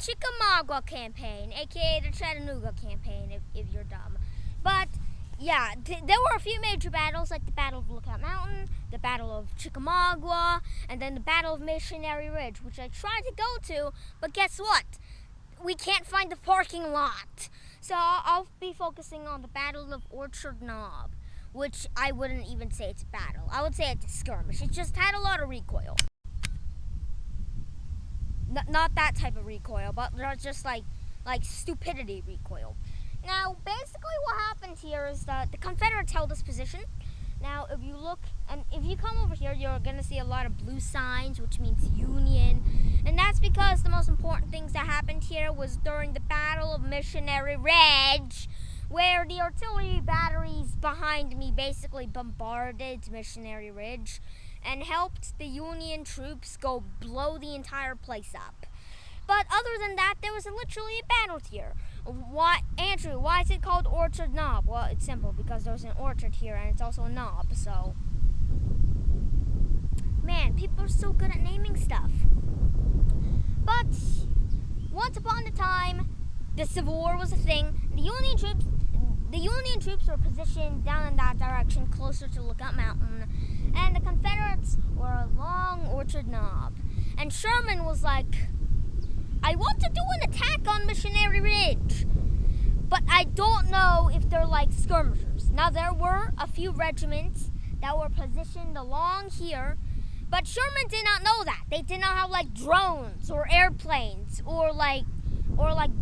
Chickamauga campaign, aka the Chattanooga campaign, if you're dumb. But yeah, there were a few major battles, like the Battle of Lookout Mountain, the Battle of Chickamauga, and then the Battle of Missionary Ridge, which I tried to go to, but guess what? We can't find the parking lot. So I'll be focusing on the Battle of Orchard Knob, which I wouldn't even say it's a battle. I would say it's a skirmish. It just had a lot of recoil. Not that type of recoil, but just like stupidity recoil. Now, basically what happened here is that the Confederates held this position. Now, if you look, and if you come over here, you're going to see a lot of blue signs, which means Union. And that's because the most important things that happened here was during the Battle of Missionary Ridge, where the artillery batteries behind me basically bombarded Missionary Ridge and helped the Union troops go blow the entire place up. But other than that, there was literally a battle here. Andrew, why is it called Orchard Knob? Well, it's simple, because there's an orchard here and it's also a knob, so... Man, people are so good at naming stuff. But, once upon a time, the Civil War was a thing. The Union troops were positioned down in that direction, closer to Lookout Mountain, and the Confederates were along Orchard Knob. And Sherman was like, I want to do an attack on Missionary Ridge, but I don't know if they're like skirmishers. Now, there were a few regiments that were positioned along here, but Sherman did not know that. They did not have like drones or airplanes or like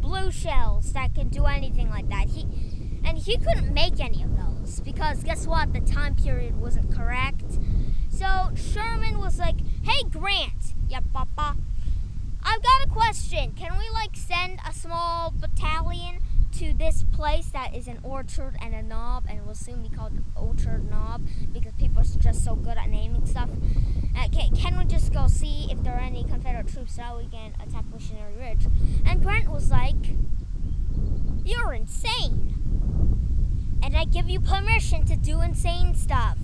blue shells that can do anything like that. He couldn't make any of those because guess what? The time period wasn't correct. So Sherman was like, hey, Grant. Yep, Papa. I've got a question. Can we send a small battalion to this place that is an orchard and a knob, and it will soon be called Orchard Knob because people are just so good at naming stuff? Can we just go see if there are any Confederate troops so we can attack Missionary Ridge? And Grant was like, you're insane. And I give you permission to do insane stuff.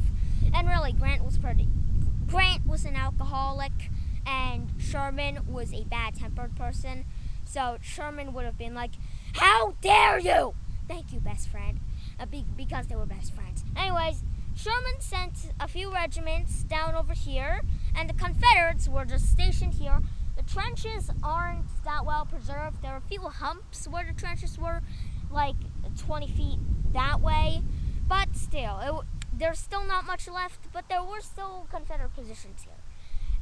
And really, Grant was an alcoholic, and Sherman was a bad-tempered person. So Sherman would have been like, how dare you? Thank you, best friend. Because they were best friends. Anyways, Sherman sent a few regiments down over here, and the Confederates were just stationed here. The trenches aren't that well preserved. There are a few humps where the trenches were, 20 feet that way. But still, there's still not much left, but there were still Confederate positions here.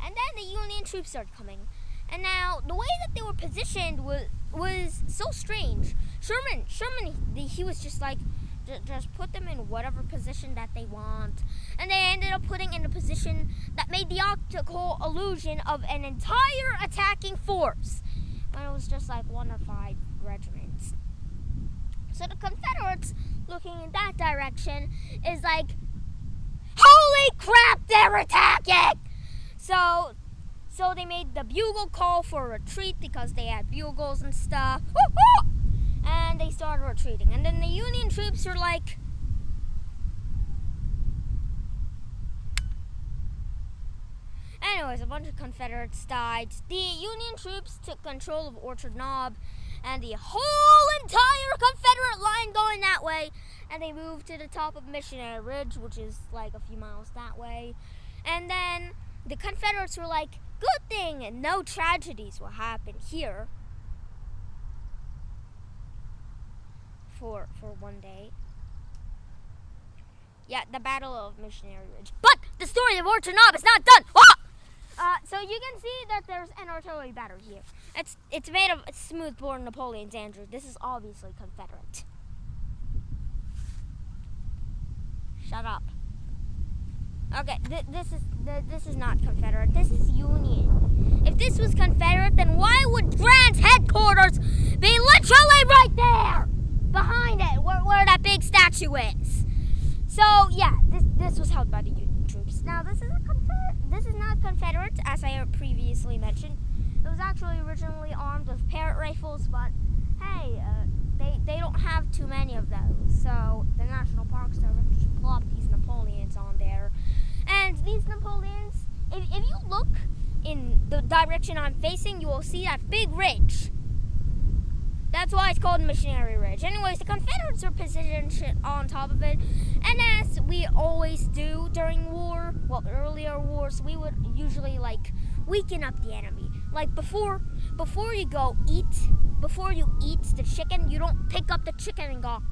And then the Union troops started coming. And now, the way that they were positioned was so strange. Sherman, he was just like, just put them in whatever position that they want. And they ended up putting in a position that made the optical illusion of an entire attacking force. When it was just 1 or 5 regiments. So the Confederates, looking in that direction, is like, holy crap, they're attacking! So they made the bugle call for retreat because they had bugles and stuff. Woo-hoo! And they started retreating. And then the Union troops were like, anyways, a bunch of Confederates died. The Union troops took control of Orchard Knob and the whole entire Confederate line going that way. And they moved to the top of Missionary Ridge, which is a few miles that way. And then the Confederates were like, good thing and no tragedies will happen here for one day. Yeah, the Battle of Missionary Ridge. But the story of Orchard Knob is not done! So you can see that there's an artillery battery here. It's made of smoothbore Napoleons, Andrew. This is obviously Confederate. Shut up. Okay, this is not Confederate. This is Union. If this was Confederate, then why would Grant's headquarters be literally right there, behind it, where that big statue is? So yeah, this was held by the Union troops. Now this is not Confederate, as I previously mentioned. It was actually originally armed with Parrott rifles, but hey, they don't have too many of those. So the National Park Service just plopped these Napoleons on there. And these Napoleons, if you look in the direction I'm facing, you will see that big ridge. That's why it's called Missionary Ridge. Anyways, the Confederates were positioned on top of it, and as we always do during war, earlier wars, we would usually weaken up the enemy. Like before you eat the chicken, you don't pick up the chicken and go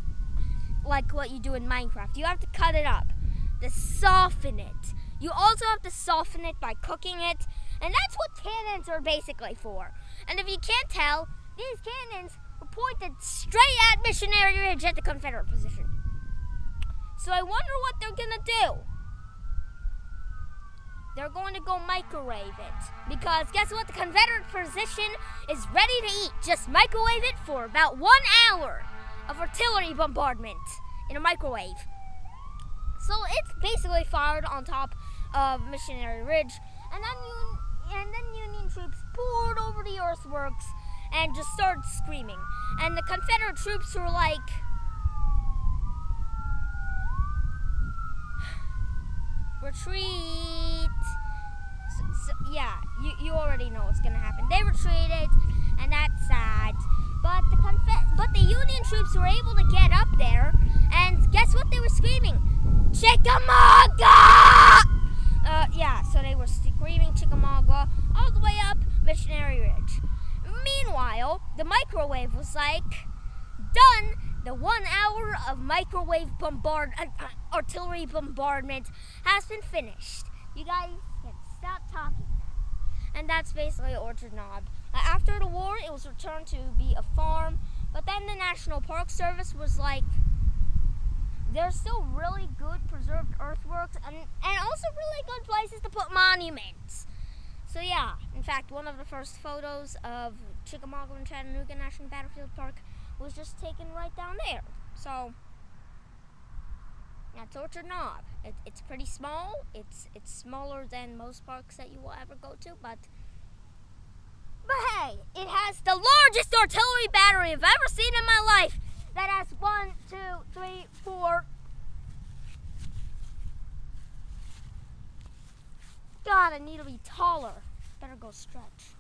like what you do in Minecraft. You have to cut it up to soften it. You also have to soften it by cooking it, and that's what cannons are basically for. And if you can't tell, these cannons were pointed straight at Missionary Ridge at the Confederate position. So I wonder what they're gonna do. They're going to go microwave it. Because guess what? The Confederate position is ready to eat. Just microwave it for about 1 hour of artillery bombardment in a microwave. So it's basically fired on top of Missionary Ridge. And then Union troops poured over the earthworks and just started screaming. And the Confederate troops were like, retreat. Yeah, you already know what's gonna happen. They retreated, and that's sad. But the Union troops were able to get up there, and guess what? They were screaming, Chickamauga! Yeah, so they were screaming Chickamauga all the way up Missionary Ridge. Meanwhile, the microwave was like, done. The 1 hour of microwave artillery bombardment has been finished. You guys can stop talking now. And that's basically Orchard Knob. After the war, it was returned to be a farm, but then the National Park Service was like, there's still really good preserved earthworks and also really good places to put monuments. So yeah, in fact, one of the first photos of Chickamauga and Chattanooga National Battlefield Park was just taken right down there. So that's Orchard Knob. It's pretty small. It's smaller than most parks that you will ever go to, but hey, it has the largest artillery battery I've ever seen in my life. That has 1, 2, 3, 4. God, I need to be taller. Better go stretch.